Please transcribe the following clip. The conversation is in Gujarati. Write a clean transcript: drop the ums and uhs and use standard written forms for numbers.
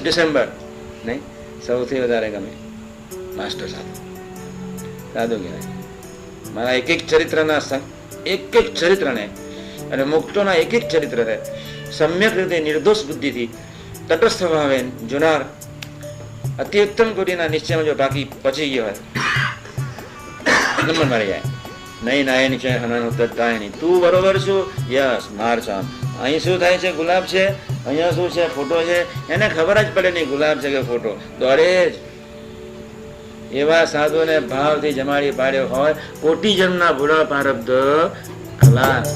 ડિસેમ્બર નહીં સૌથી વધારે ગમે માસ્ટર સાથે સાદું કહેવાય. મારા એક એક ચરિત્રના એક એક ચરિત્રને અને મુક્તોના એક એક ચરિત્રને સમ્યક રીતે નિર્દોષ બુદ્ધિથી તટસ્થ ભાવે જોનાર અતિ ઉત્તમ કોટીના નિશ્ચયમાં જો બાકી પચી ગયો હોય નંબર મારી જાય. નહીં નાય નીચે હનાનું તટતાય નહીં. તું બરોબર છું, યસ માર છો. અહીં શું થાય છે? ગુલાબ છે. અહીંયા શું છે? ફોટો છે. એને ખબર જ પડે નહીં ગુલાબ છે કે ફોટો. દોડે જ. એવા સાધુને ભાવથી જમાડી પાડ્યો હોય કોટી જન્મના ભૂલા પ્રારબ્ધ ખલાસ.